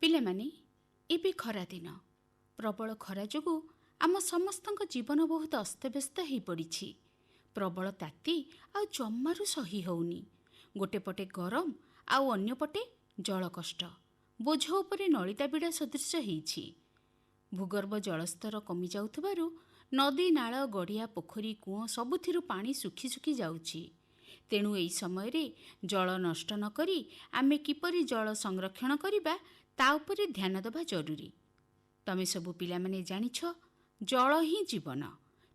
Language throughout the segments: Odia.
ପିଲାମାନେ, ଏବେ ଖରାଦିନ। ପ୍ରବଳ ଖରା ଯୋଗୁଁ ଆମ ସମସ୍ତଙ୍କ ଜୀବନ ବହୁତ ଅସ୍ତବ୍ୟସ୍ତ ହୋଇପଡ଼ିଛି। ପ୍ରବଳ ତାତି ଆଉ ଜମାରୁ ସହି ହେଉନି। ଗୋଟେ ପଟେ ଗରମ ଆଉ ଅନ୍ୟପଟେ ଜଳ କଷ୍ଟ ବୋଝ ଉପରେ ନଳିତା ବିଡ଼ା ସଦୃଶ ହେଇଛି। ଭୂଗର୍ଭ ଜଳସ୍ତର କମିଯାଉଥିବାରୁ ନଦୀ, ନାଳ, ଗଡ଼ିଆ, ପୋଖରୀ, କୂଅ ସବୁଥିରୁ ପାଣି ଶୁଖି ଶୁଖି ଯାଉଛି। ତେଣୁ ଏହି ସମୟରେ ଜଳ ନଷ୍ଟ ନ କରି ଆମେ କିପରି ଜଳ ସଂରକ୍ଷଣ କରିବା ତା ଉପରେ ଧ୍ୟାନ ଦେବା ଜରୁରୀ। ତମେ ସବୁ ପିଲାମାନେ ଜାଣିଛ, ଜଳ ହିଁ ଜୀବନ।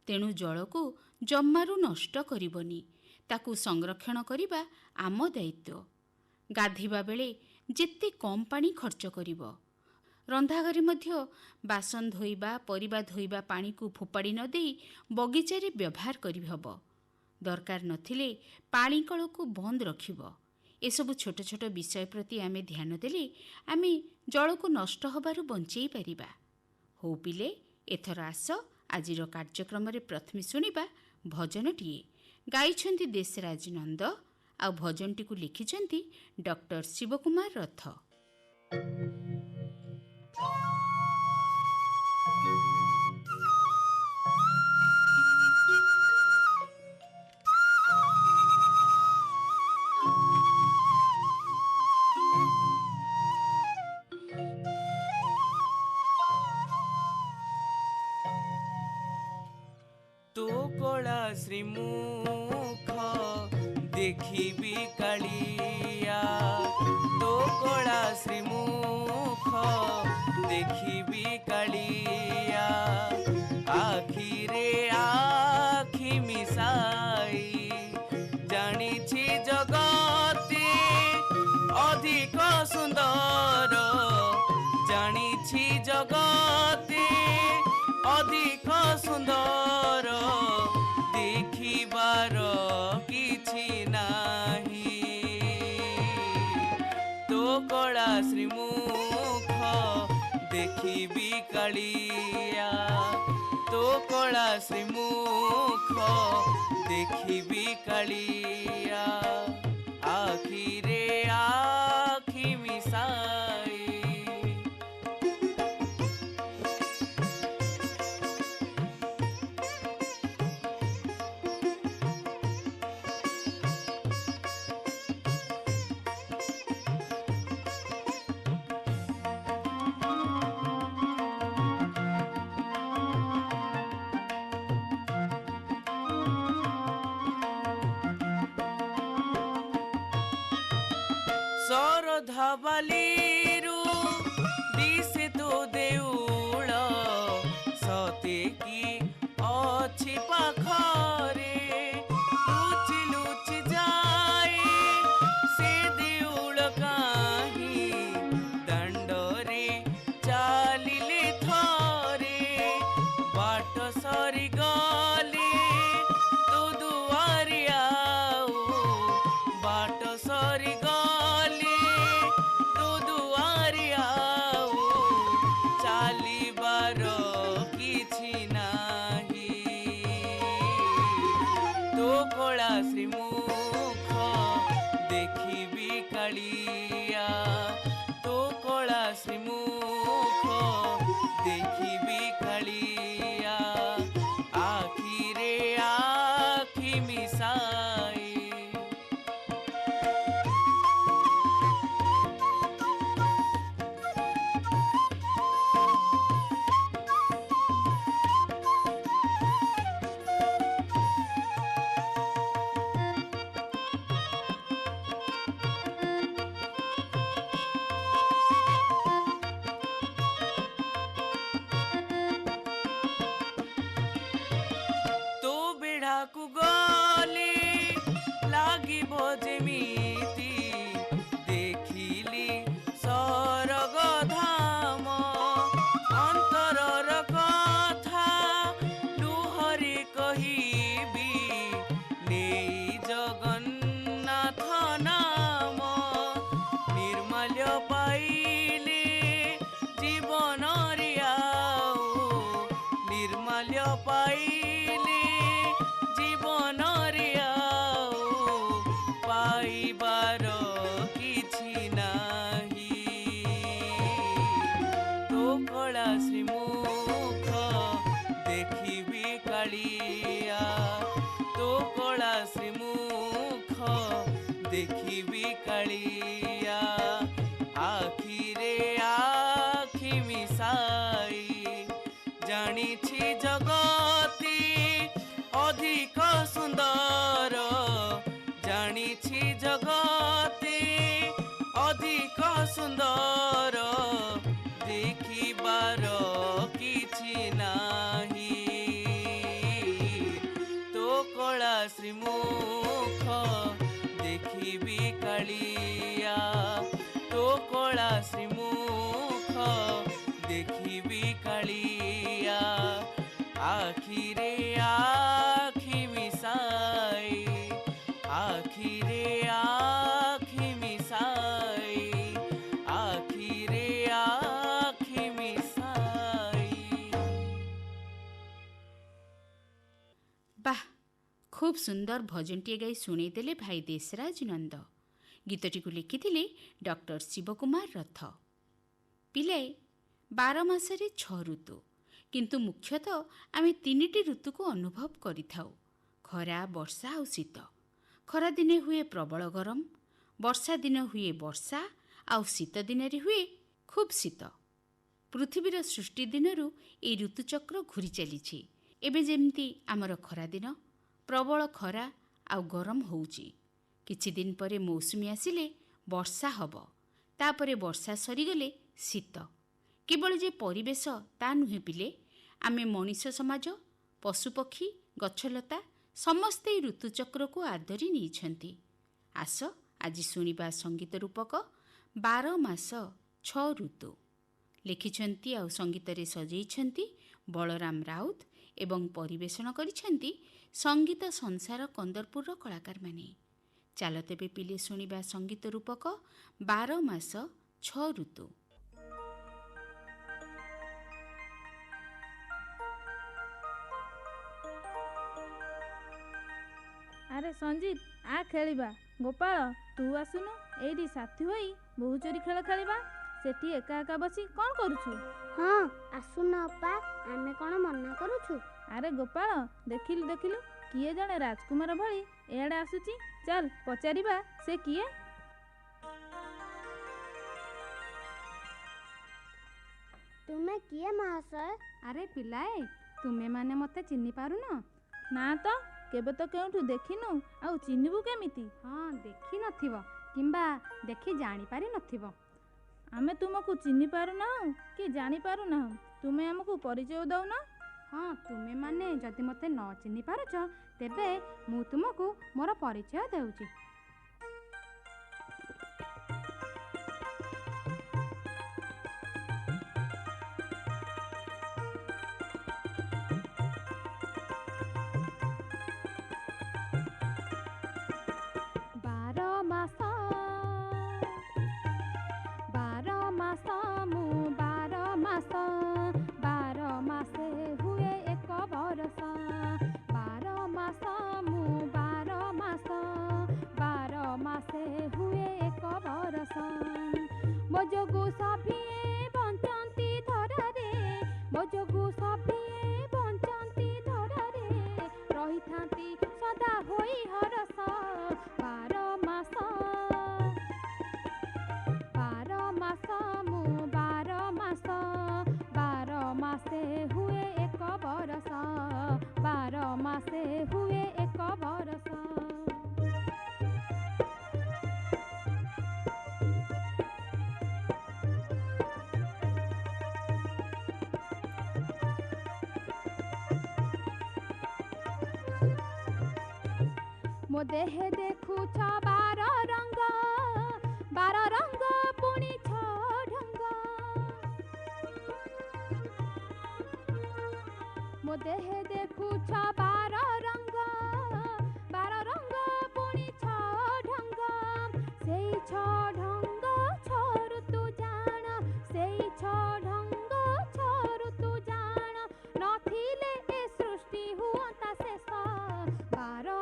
ତେଣୁ ଜଳକୁ ଜମାରୁ ନଷ୍ଟ କରିବନି। ତାକୁ ସଂରକ୍ଷଣ କରିବା ଆମ ଦାୟିତ୍ୱ। ଗାଧୋଇବା ବେଳେ ଯେତେ କମ୍ ପାଣି ଖର୍ଚ୍ଚ କରିବ। ରନ୍ଧାଘରେ ମଧ୍ୟ ବାସନ ଧୋଇବା, ପରିବା ଧୋଇବା ପାଣିକୁ ଫୋପାଡ଼ି ନ ଦେଇ ବଗିଚାରେ ବ୍ୟବହାର କରିହେବ। ଦରକାର ନଥିଲେ ପାଣି କଳକୁ ବନ୍ଦ ରଖିବ। ଏସବୁ ଛୋଟ ଛୋଟ ବିଷୟ ପ୍ରତି ଆମେ ଧ୍ୟାନ ଦେଲେ ଆମେ ଜଳକୁ ନଷ୍ଟ ହେବାରୁ ବଞ୍ଚେଇ ପାରିବା। ହଉ ପିଲେ, ଏଥର ଆସ ଆଜିର କାର୍ଯ୍ୟକ୍ରମରେ ପ୍ରଥମେ ଶୁଣିବା ଭଜନଟିଏ। ଗାଇଛନ୍ତି ଦେଶରାଜ ନନ୍ଦ ଆଉ ଭଜନଟିକୁ ଲେଖିଛନ୍ତି ଡକ୍ଟର ଶିବକୁମାର ରଥ। ତୋ କଳା ଶ୍ରୀମୁଖ ଦେଖିବି କାଳିଆ, ତୋ କଳା ଶ୍ରୀମୁଖ ଦେଖିବି କାଳିଆ। ଆଖିରେ ଆଖି ମିଶାଇ ଜାଣିଛି ଜଗତେ ଅଧିକ ସୁନ୍ଦର, ଜାଣିଛି ଜଗତେ ଅଧିକ ସୁନ୍ଦର, ଦେଖିବାର କିଛି ନାହିଁ। ତୋ କଳା ଶ୍ରୀମୁଖ ଦେଖିବି କାଳିଆ, ତୋ କଳା ଶ୍ରୀମୁଖ ଦେଖିବି କାଳିଆ। ଆଖିରେ ଆଖି ମିଶାଇ ଶରଧାବାଲିରୁ ଦିଶେ ତୋ ଦେଉଳ, ସତେ କି ଅଛି ପାଖରେ। ଲୁଚି ଲୁଚି ଯାଏ ସେ ଦେଉଳ କାହିଁ, ଦାଣ୍ଡରେ ଚାଲିଲେ ଥରେ। ବାଟ ସରିଗଲେ ତୋ ଦୁଆରେ ଆଉ, ବାଟ ସରିଗଲେ ତୋ ଦୁଆରେ ଆଉ, ଚାଲିବାର କିଛି ନାହିଁ। ତୋ କଳା ଶ୍ରୀମୁଖ ଦେଖିବି କାଳିଆ, ତୋ କଳା ଶ୍ରୀମୁଖ ଦେଖିବି କାଳିଆ। ଆଖିରେ ଆଖି ମିଶାଇ କଳା ଶ୍ରୀମୁଖ ଦେଖିବି କାଳିଆ ତୋ କଳା ଶ୍ରୀମୁଖ ଦେଖିବି କାଳିଆ ଆଖିରେ ଆଖି ମିଶାଇ ଜାଣିଛି ଜଗତି ଅଧିକ ସୁନ୍ଦର ଜାଣିଛି ଜଗତି ଅଧିକ ସୁନ୍ଦର ଦେଖିବାର କିଛି ନାହିଁ ତୋ କଳା ଶ୍ରୀମୁଖ ଦେଖିବି କାଳିଆ ତୋ କଳା ଶ୍ରୀମୁଖ ଦେଖିବି କାଳିଆ ଆଖିରେ ଆଖି ମିଶାଇ ଆଖିରେ ଆଖି ମିଶାଇ ଆଖିରେ ଆଖି ମିଶାଇ। ବାଃ, খুব সুন্দর ভজনটিଏ গাই শুণেইদেলে ভাই দেশরাজ নন্দ। গীতটিକୁ ଲେଖିଥିଲେ ଡକ୍ଟର ଶିବକୁମାର ରଥ। ପିଲାଏ, 12 ମାସରେ 6 ଋତୁ, କିନ୍ତୁ ମୁଖ୍ୟତଃ ଆମେ 3ଟି ଋତୁକୁ ଅନୁଭବ କରିଥାଉ, ଖରା, ବର୍ଷା ଆଉ ଶୀତ। ଖରାଦିନେ ହୁଏ ପ୍ରବଳ ଗରମ, ବର୍ଷା ଦିନ ହୁଏ ବର୍ଷା, ଆଉ ଶୀତ ଦିନରେ ହୁଏ ଖୁବ୍ ଶୀତ। ପୃଥିବୀର ସୃଷ୍ଟି ଦିନରୁ ଏହି ଋତୁଚକ୍ର ଘୁରି ଚାଲିଛି। ଏବେ ଯେମିତି ଆମର ଖରାଦିନ, ପ୍ରବଳ ଖରା ଆଉ ଗରମ ହେଉଛି। କିଛି ଦିନ ପରେ ମୌସୁମୀ ଆସିଲେ ବର୍ଷା ହେବ, ତାପରେ ବର୍ଷା ସରିଗଲେ ଶୀତ। କେବଳ ଯେ ପରିବେଶ ତା ନୁହେଁ ପିଲେ, ଆମେ ମଣିଷ ସମାଜ, ପଶୁପକ୍ଷୀ, ଗଛଲତା ସମସ୍ତେ ଏହି ଋତୁଚକ୍ରକୁ ଆଦରି ନେଇଛନ୍ତି। ଆସ ଆଜି ଶୁଣିବା ସଙ୍ଗୀତ ରୂପକ 12 ମାସ 6 ଋତୁ। ଲେଖିଛନ୍ତି ଆଉ ସଙ୍ଗୀତରେ ସଜେଇଛନ୍ତି ବଳରାମ ରାଉତ ଏବଂ ପରିବେଷଣ କରିଛନ୍ତି ସଙ୍ଗୀତ ସଂସାର କନ୍ଦରପୁରର କଳାକାରମାନେ। ଚାଲ ତେବେ ପିଲେ ଶୁଣିବା ସଙ୍ଗୀତ ରୂପକ 12 ମାସ 6 ଋତୁ। ଆରେ ସଞ୍ଜିତ, ଆ ଖେଳିବା। ଗୋପାଳ, ତୁ ଆସୁନୁ, ଏଇଠି ସାଥୀ ହୋଇ ବୋହୁ ଚୋରି ଖେଳ ଖେଳିବା। ସେଠି ଏକା ଏକା ବସି କ'ଣ କରୁଛୁ? ହଁ, ଆସୁନ ଅପା, ଆମେ କ'ଣ ମନା କରୁଛୁ? ଆରେ ଗୋପାଳ, ଦେଖିଲୁ ଦେଖିଲୁ, କିଏ ଜଣେ ରାଜକୁମାର ଭଳି ଏଆଡ଼େ ଆସୁଛି। ଚାଲ ପଚାରିବା ସେ କିଏ। ତୁମେ କିଏ ମହାଶୟ? ଆରେ ପିଲାଏ, ତୁମେମାନେ ମୋତେ ଚିହ୍ନି ପାରୁନ? ନା ତ, କେବେ ତ କେଉଁଠୁ ଦେଖିନୁ, ଆଉ ଚିହ୍ନିବୁ କେମିତି? ହଁ, ଦେଖିନଥିବ କିମ୍ବା ଦେଖି ଜାଣିପାରି ନଥିବ। ଆମେ ତୁମକୁ ଚିହ୍ନି ପାରୁନାହୁଁ କି ଜାଣିପାରୁନାହୁଁ, ତୁମେ ଆମକୁ ପରିଚୟ ଦଉନ। ହଁ, ତୁମେମାନେ ଯଦି ମୋତେ ନ ଚିହ୍ନି ପାରୁଛ, ତେବେ ମୁଁ ତୁମକୁ ମୋର ପରିଚୟ ଦେଉଛି। ମୋ ଯୋଗୁ ସଭିଏ ବଞ୍ଚନ୍ତି ଧରାରେ, ମୋ ଯୋଗୁ ସଭିଏ ବଞ୍ଚନ୍ତି ଧରାରେ, ରହିଥାନ୍ତି ସଦା ହୋଇ ହରସ। 12 ମାସ ମୁଁ 12 ମାସ, 12 ମାସେ ହୁଏ 1 ବରଷ, 12 ମାସେ ହୁଏ 1 ବରଷ। ମୋ ଦେହେ ଦେଖୁଛ 12 ରଙ୍ଗ, 12 ରଙ୍ଗ ପୁଣି 6 ଢଙ୍ଗ। ମୋ ଦେହେ ଦେଖୁଛ 12 ରଙ୍ଗ, 12 ରଙ୍ଗ ପୁଣି 6 ଢଙ୍ଗ। ସେଇ 6 ଢଙ୍ଗ 6 ଋତୁ ଜାଣ, ସେଇ 6 ଢଙ୍ଗ 6 ଋତୁ ଜାଣ, ନଥିଲେ ଏ ସୃଷ୍ଟି ହୁଅନ୍ତା ଶେଷ। 12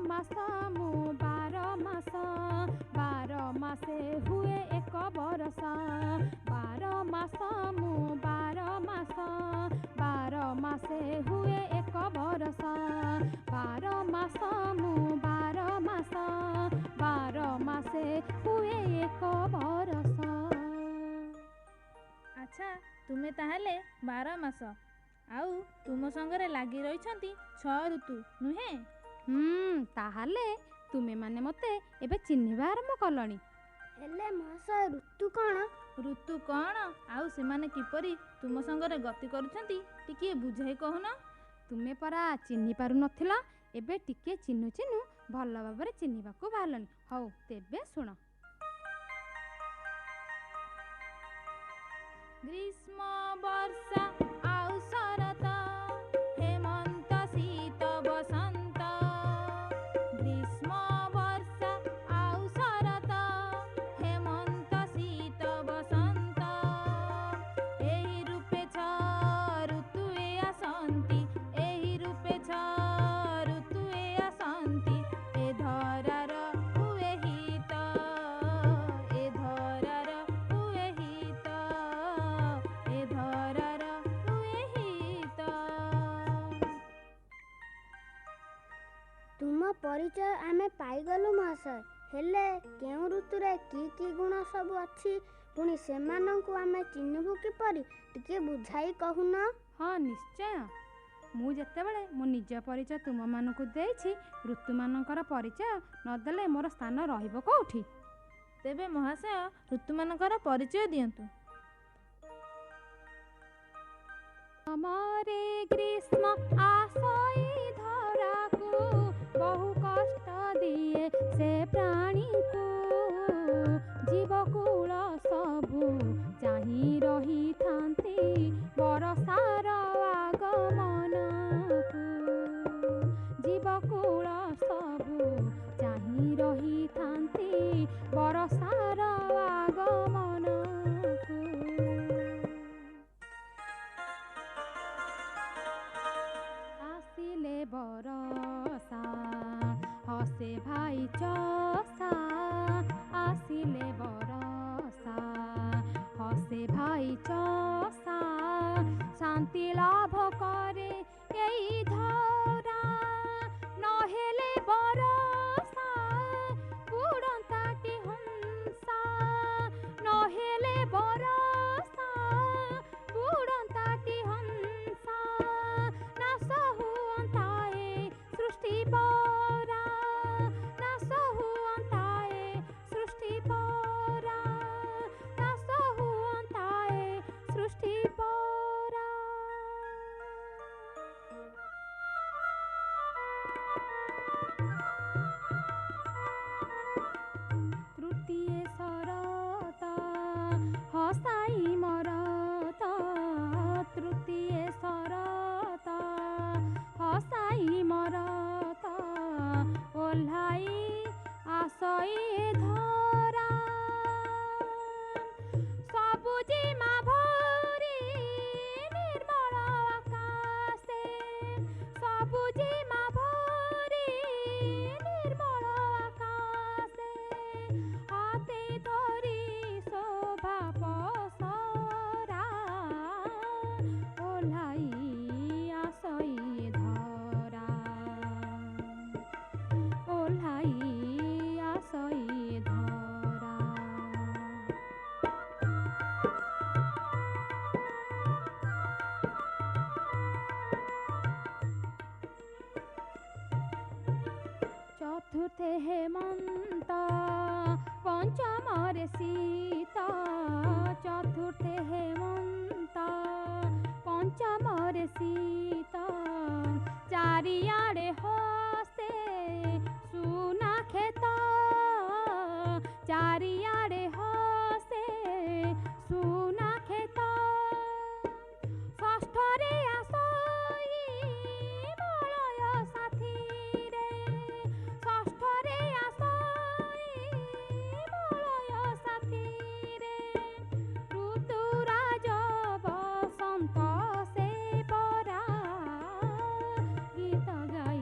ମାସ ମୁଁ 12 ମାସ, 12 ମାସ ମାସେ ହୁଏ ଏକ ବରଷ 12 ମାସ ମୁଁ 12 ମାସ 12 ମାସେ ହୁଏ ଏକ ବରଷ 12 ମାସ ମୁଁ 12 ମାସ 12 ମାସେ ହୁଏ ଏକ ବରଷ। ଆଚ୍ଛା, ତୁମେ ତାହେଲେ 12 ମାସ ଆଉ ତୁମ ସଙ୍ଗରେ ଲାଗି ରହିଛନ୍ତି 6 ଋତୁ, ନୁହେଁ? ତାହେଲେ ତୁମେମାନେ ମୋତେ ଏବେ ଚିହ୍ନିବା ଆରମ୍ଭ କଲଣି। ହେଲେ ମହାଶୟ ଋତୁ କ'ଣ? ଋତୁ କ'ଣ ଆଉ ସେମାନେ କିପରି ତୁମ ସଙ୍ଗରେ ଗତି କରୁଛନ୍ତି ଟିକିଏ ବୁଝାଇ କହୁନ। ତୁମେ ପରା ଚିହ୍ନି ପାରୁନଥିଲ, ଏବେ ଟିକେ ଚିହ୍ନୁ ଚିହ୍ନୁ ଭଲ ଭାବରେ ଚିହ୍ନିବାକୁ ବାହାରିଲଣି। ହଉ ତେବେ ଶୁଣ। ଗ୍ରୀଷ୍ମ ବର୍ଷା ଆଉ ଶରତ ହେମନ୍ତ ଶୀତ ବସନ୍ତ। ଗ୍ରୀଷ୍ମ ବର୍ଷା ଆଉ ଶରତ ହେମନ୍ତ ଶୀତ ବସନ୍ତ। ଏହି ରୂପେ 6 ଋତୁ ଏ ଆସନ୍ତି, ଏହି ରୂପେ 6 ଋତୁ ଏ ଆସନ୍ତି। ଏ ଧରାର ହୁଏ ହିତ, ଏ ଧରାର ହୁଏ ହିତ, ଏ ଧରାର ହୁଏ ହିତ। ତୁମ ପରିଚୟ ଆମେ ପାଇଗଲୁ ମହାଶୟ। ହେଲେ କେଉଁ ଋତୁରେ କି ଗୁଣ ସବୁ ଅଛି, ପୁଣି ସେମାନଙ୍କୁ ଆମେ ଚିହ୍ନିବୁ କିପରି? ଟିକେ ବୁଝାଇ କହୁନ। ହଁ ନିଶ୍ଚୟ। ମୁଁ ଯେତେବେଳେ ମୋ ନିଜ ପରିଚୟ ତୁମମାନଙ୍କୁ ଦେଇଛି, ଋତୁମାନଙ୍କର ପରିଚୟ ନଦେଲେ ମୋର ସ୍ଥାନ ରହିବ କେଉଁଠି? ତେବେ ମହାଶୟ ଋତୁମାନଙ୍କର ପରିଚୟ ଦିଅନ୍ତୁ। ଆମରେ ଗ୍ରୀଷ୍ମ ଆସଇ ଧରାକୁ ବହୁ କଷ୍ଟ ଦିଏ ସେ ପ୍ରାଣୀକୁ। ଜୀବକୁଳ ସବୁ ଚାହିଁ ରହିଥାନ୍ତି ବରଷାର ଆଗମନକୁ। ଜୀବକୁଳ ସବୁ ଚାହିଁ ରହିଥାନ୍ତି ବରଷାର ଆଗମନକୁ। ଆସିଲେ ବରଷା ହସେ ଭାଇ ଚଷା, ଆସିଲେ ବରଷା ହସେ ଭାଇ ଚଷା। ଶାନ୍ତି ଲାଭ କରେ ଏଇ ଧରା, ନହେଲେ ବରଷା ବୁଡ଼ନ୍ତାଟି ହଂସା। ନହେଲେ ବରଷା ବୁଡ଼ନ୍ତାଟି ହଂସା। ନାଶ ହୁଅନ୍ତାଏ ସୃଷ୍ଟି ପରା, ନାଶ ହୁଅନ୍ତାଏ ସୃଷ୍ଟି ପରା, ନାଶ ହୁଅନ୍ତାଏ ସୃଷ୍ଟି ପରା। ତୃତୀୟ ଶରତ ହସାଇ ମରତ, ତୃତୀୟ ଶରତ ହସାଇ ମରତ। ଓହ୍ଲାଇ ଆସଇ ଧରା, ସବୁଜିମା ଭରି ନିର୍ମଳ ଆକାଶେ। ସବୁଜିମା ଭରି ନିର୍ମଳ ଆକାଶେ। ହାତେ ଧରି ଶୋଭା ପସରା, ଓହ୍ଲାଇ ଆସଇ ଧରା, ଓହ୍ଲାଇ ଆସଇ ଧରା। চতুর্থে হেমন্ত পঞ্চমরে শীত, চতুর্থে হেমন্ত পঞ্চমরে শীত। চারিয়াড়ে হসে সুনা ক্ষেত, চারিয়াড়ে হসে সুনা ক্ষেত। ষষ্ঠরে আসই মলয় সাথীরে, ষষ্ঠরে আসই মলয় সাথীরে। ঋতুরাজ বসন্ত সে পরা, গীত গাই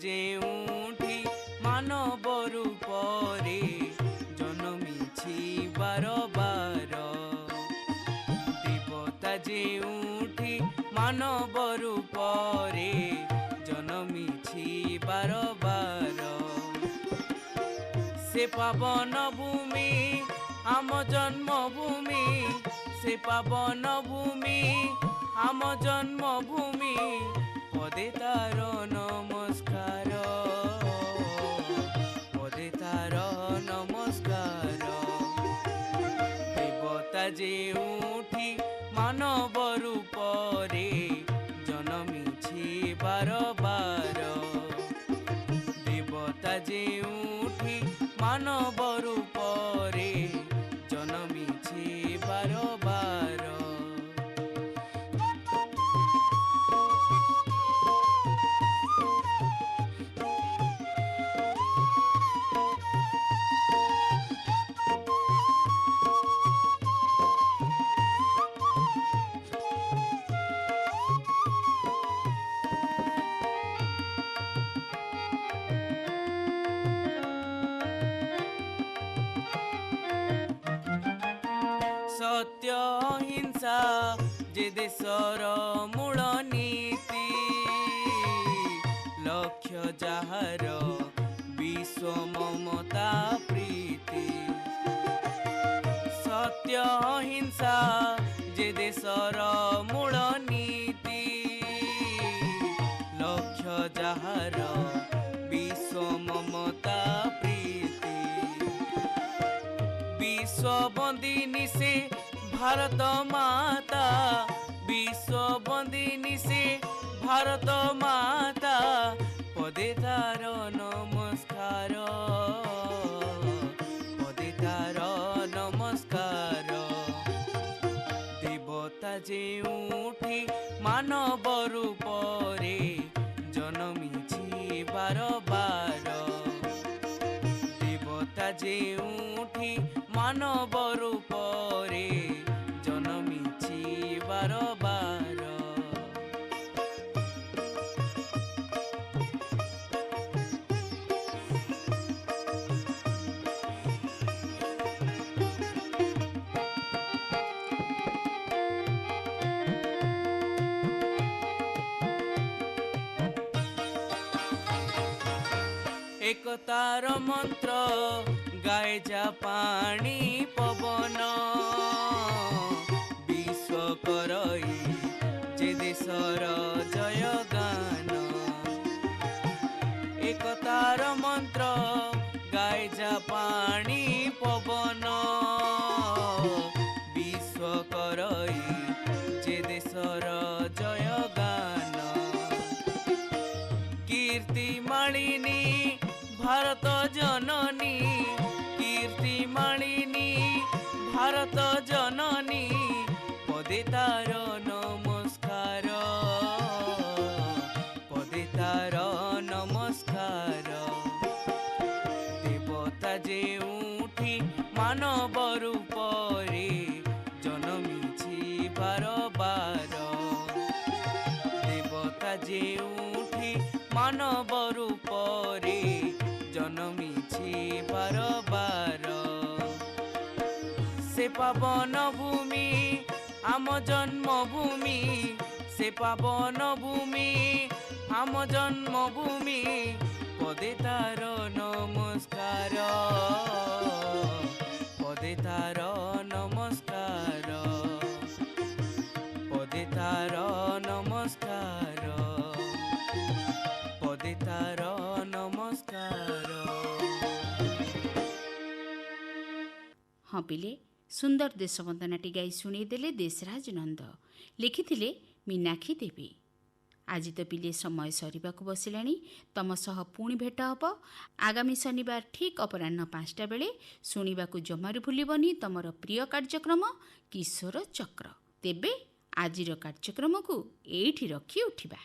ଯେଉଁଠି ମାନବ ରୂପରେ ଜନ୍ମିଛି ବାର ବାର। ଦେବତା ଯେଉଁଠି ମାନବ ରୂପରେ ଜନ୍ମିଛି ବାର ବାର। ସେ ପାବନ ଭୂମି ଆମ ଜନ୍ମଭୂମି, ସେ ପାବନ ଭୂମି ଆମ ଜନ୍ମଭୂମି, ପଦେ ତାର ନମସ୍କାର, ପଦେ ତାର ନମସ୍କାର। ଦେବତା ଯେଉଁଠି ମାନବ ରୂପରେ ଜନ୍ମିଛି ବାର ବାର। ଦେବତା ଯେଉଁଠି ମାନବ ରୂପରେ ଜନ୍ମିଛି ବାର ବାର। ସତ୍ୟ ଅହିଂସା ଯେ ଦେଶର ମୂଳ ନୀତି, ଲକ୍ଷ୍ୟ ଯାହାର ବିଶ୍ୱ ମମତା ପ୍ରୀତି। ସତ୍ୟ ଅହିଂସା ଯେ ଦେଶର ମୂଳ ନୀତି, ଲକ୍ଷ୍ୟ ଯାହାର ବିଶ୍ୱ ମମତା ପ୍ରୀତି। विश्व बंदिनी से भारत माता, विश्व बंदिनी से भारत माता, पदे तार नमस्कार, पदे तार नमस्कार। देवता ଯେଉଁଠି ମାନବ ରୂପରେ ଜନ୍ମିଛି ବାର ବାର। ଦେବତା ଯେଉଁଠି ମାନବ ରୂପରେ ଜନ୍ମିଛି ବାର ବାର। एकतार मंत्र गाए जा पानी पवन, विश्व करई जे देशर जय गान। एकतार मंत्र गाए जा पानी पवन, विश्व करई जे देशर जय गान। कीर्ति मालिनी भारत जननी, कीर्ति मालिनी भारत जननी, पदे तार नमस्कार, पदे तार नमस्कार। देवता ଯେଉଁଠି ମାନବ ରୂପରେ ଜନ୍ମିଛି ବାର ବାର। ଦେବତା ଯେଉଁଠି ମାନବ ରୂପରେ ଜନ୍ମିଛି ବାର ବାର। ସେ ପାବନ ଭୂମି ଆମ ଜନ୍ମଭୂମି, ସେ ପାବନ ଭୂମି ଆମ ଜନ୍ମଭୂମି, ପଦେ ତାର ନମସ୍କାର, ପଦେ ତାର ନମସ୍କାର, ପଦେ ତାର ନମସ୍କାର, ପଦେ ତାର ନମସ୍କାର। ହଁ ପିଲେ, ସୁନ୍ଦର ଦେଶବନ୍ଦନାଟି ଗାଇ ଶୁଣେଇଦେଲେ ଦେଶରାଜ ନନ୍ଦ, ଲେଖିଥିଲେ ମୀନାକ୍ଷୀ ଦେବୀ। ଆଜି ତ ପିଲେ ସମୟ ସରିବାକୁ ବସିଲାଣି। ତମ ସହ ପୁଣି ଭେଟ ହେବ ଆଗାମୀ ଶନିବାର ଠିକ୍ ଅପରାହ୍ନ 5ଟା ବେଳେ। ଶୁଣିବାକୁ ଜମାରୁ ଭୁଲିବନି ତମର ପ୍ରିୟ କାର୍ଯ୍ୟକ୍ରମ କିଶୋର ଚକ୍ର। ତେବେ ଆଜିର କାର୍ଯ୍ୟକ୍ରମକୁ ଏଇଠି ରଖି ଉଠିବା।